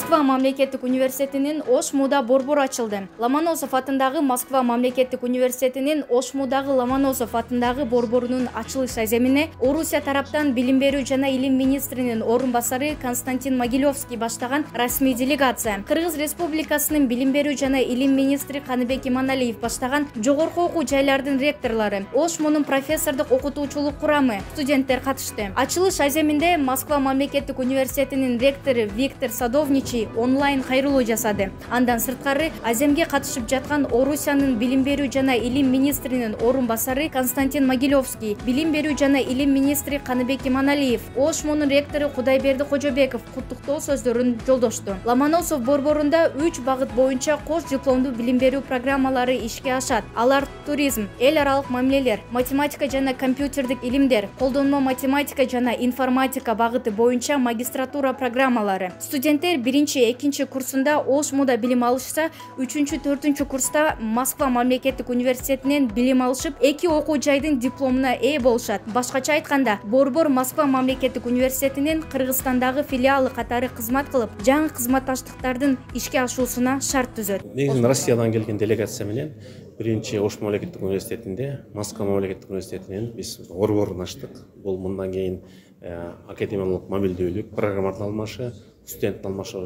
Москва мамлекеттик университетинин Ош Муда борбору ачылды. Ломоносов атындагы Москва мамлекеттик университетинин Ош Мудагы Ломоносов атындагы борборунун ачылыш аземине Орусия тараптан билим берүү жана илим министринин орун басары Константин Могилевский баштаган расмий делегация, Кыргыз Республикасынын билим берүү жана илим министри Каныбек Иманалиев баштаган жогорку окуу жайлардын ректорлору, Ош Мунун профессордук окутуучулук курамы, студенттер катышты. Ачылыш аземинде Москва мамлекеттик университетинин ректору Виктор Садовничий онлайн кайрылуу жасады. Андан сырткары аземге катышып жаткан Орусиянын билим берүү жана илим министринин орун басары Константин Могилевский, билим берүү жана илим министри Каныбек Иманалиев, Ош Мунун ректору Кудайберди Кожобеков куттуктоо сөздөрүн жолдошту. Ломоносов борборунда 3 багыт боюнча кош дипломдуу билим берүү программалары ишке ашат. Алар туризм, эл аралык мамилелер, математика жана компьютердик илимдер, колдонмо математика жана информатика багыты боюнча магистратура программалары. Студенттер 1-2 курсунда Ош Муда билим алышса, 3-4 курста Москва мамлекеттик университетинен билим алышып, 2 окуу жайдын дипломуна ээ болушат. Башкача айтканда, борбор Москва мамлекеттик университетинин Кыргызстандагы филиалы катары кызмат кылып, жаңы кызматташтыктардын ишке ашуусуна шарт түзөт. Негизинен Россиядан келген делегация менен биринчи Ош мамлекеттик университетинде, Москва мамлекеттик университетинен биз борборун ачтык. Бул мындан кийин академиялык мамилдүүлүк, программаларды алмашы, студент алмашы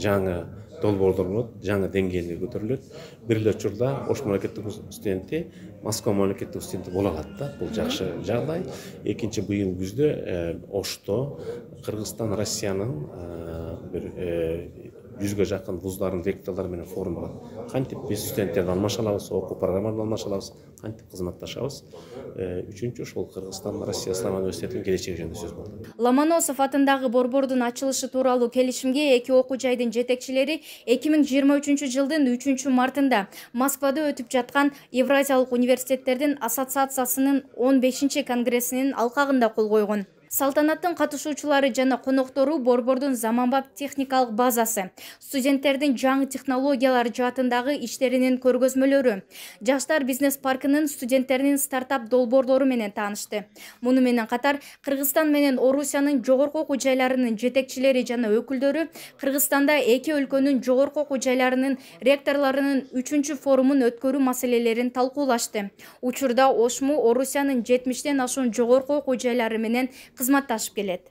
жаңы долбоорлор болот, жаңы деңгээлге көтөрүлөт. Бир эле учурда Ош мамлекеттик студенти Москва мамлекеттик студенти боло алат да. Бул жакшы жагдай. Экинчи, быйыл күздө Ошто Кыргызстан, Россиянын бир 100га жакын вуздардын ректорлору менен форум болот. Кантип биз студенттерди алмаша алабыз, окуу программаларды алмаша алабыз, кантип кызматташабыз. Үчүнчү ошол Кыргызстан, Россия Ислам университетинин келечеги жөнүндө сөз болду. Ломоносов атындагы борбордун ачылышы тууралуу келишимге 2 окуу жайдын жетекчилери 2023 жылдын 3 мартында Москвада өтүп жаткан Евразиялык университеттердин ассоциациясынын 15-конгрессинин алкагында кол койгон. Салтанаттын катышуучулары жана коноктору борбордун заманбап техникалык базасы, студенттердин жаңы технологиялар жаатындагы иштеринин көргөзмөлөрү, Жаштар бизнес паркынын студенттеринин стартап долбоорлору менен таанышты. Муну менен катар Кыргызстан менен Орусиянын жогорку окуу жайларынын жетекчилери жана өкүлдөрү Кыргызстанда эки өлкөнүн жогорку окуу жайларынын ректорлорунун 3-форумун өткөрүү маселелерин талкуулашты. Учурда Ошму Орусиянын 70ден ашуун жогорку окуу жайлары менен кызматташып келет.